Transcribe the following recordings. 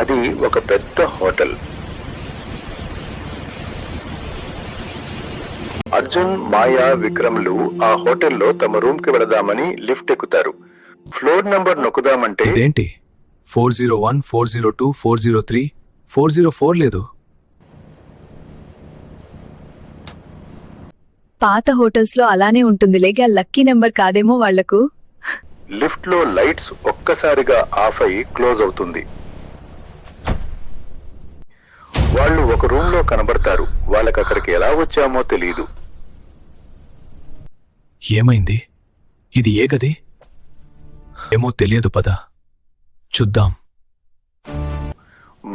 అది ఒక పెద్ద హోటల్. అర్జున్, మాయా, విక్రమ్లు ఆ హోటల్లో తమ రూమ్ కి వెళదామని లిఫ్ట్ ఎక్కుతారు. ఫ్లోర్ నంబర్ నొక్కుదామంటే ఇదేంటి 401, 402, 403, 404 లేదు. పాత హోటల్స్ లో అలానే ఉంటుందిలేగా, లక్కీ నెంబర్ కాదేమో వాళ్లకు. లిఫ్ట్ లో లైట్స్ ఒక్కసారిగా ఆఫ్ అయి క్లోజ్ అవుతుంది. వాళ్ళు ఒక రూమ్ లో కనబడతారు. వాళ్ళకి అక్కడికి ఎలా వచ్చామో తెలియదు. ఏమైంది? ఇది ఏ గది? ఏమో తెలియదు, పద చూద్దాం.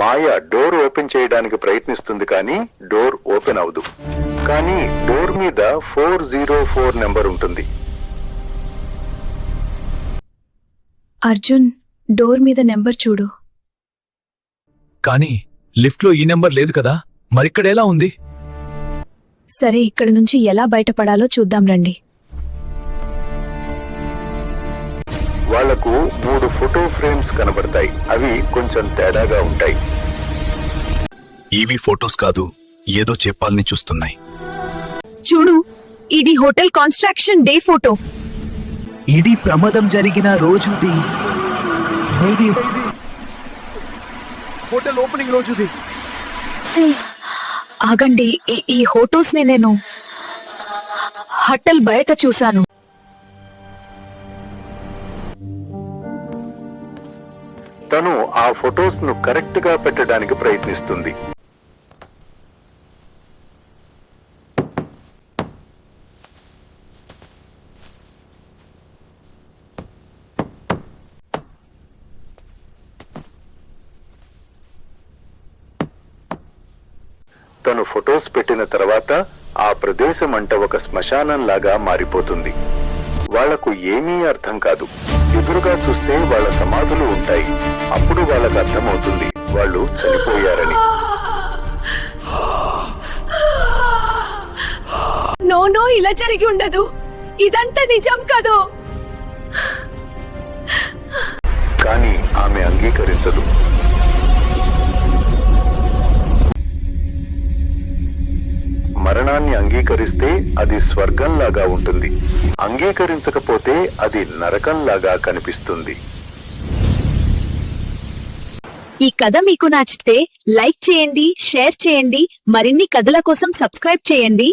మాయ డోర్ ఓపెన్ చేయడానికి ప్రయత్నిస్తుంది, కానీ డోర్ ఓపెన్ అవదు. కానీ డోర్ మీద 404 నెంబర్ ఉంటుంది. అర్జున్, డోర్ మీద నెంబర్ చూడు. కానీ లిఫ్ట్లో ఈ నెంబర్ లేదు కదా, మరిక్కడెలా ఉంది? సరే, ఇక్కడ నుంచి ఎలా బయటపడాలో చూద్దాం రండి. వాళ్లకు 3 ఫోటో ఫ్రేమ్స్ కనబడతాయి. అవి కొంచెం తేడాగా ఉంటాయి. ఇవి ఫోటోస్ కాదు, ఏదో చెప్పాలని చూస్తున్నాయి. చూడు, ఇది హోటల్ కన్స్ట్రక్షన్ డే ఫోటో. ఇది ప్రమాదం జరిగిన రోజుది. హోటల్ ఓపెనింగ్ రోజుది. ఆగండి, ఈ ఫోటోస్ ని నేను హోటల్ బయట చూశాను. తను ఆ ఫొటోస్ ను కరెక్ట్ గా పెట్టడానికి ప్రయత్నిస్తుంది. తను ఫొటోస్ పెట్టిన తర్వాత ఆ ప్రదేశం అంట ఒక శ్మశానం లాగా మారిపోతుంది. వాళ్లకు ఏమీ అర్థం కాదు. ఎదురుగా చూస్తే వాళ్ళ సమాధులు ఉంటాయి. అప్పుడు వాళ్ళకు అర్థమవుతుంది వాళ్ళు చనిపోయారని. నో, ఇలా జరిగి ఉండదు. ఇదంతా నిజం కాదు. కానీ ఆమె అంగీకరించదు. మరణాన్ని అంగీకరిస్తే అది స్వర్గంలాగా ఉంటుంది. అంగీకరించకపోతే అది నరకంలాగా కనిపిస్తుంది. ఈ కథ మీకు నచ్చితే లైక్ చేయండి, షేర్ చేయండి. మరిన్ని కథల కోసం సబ్స్క్రైబ్ చేయండి.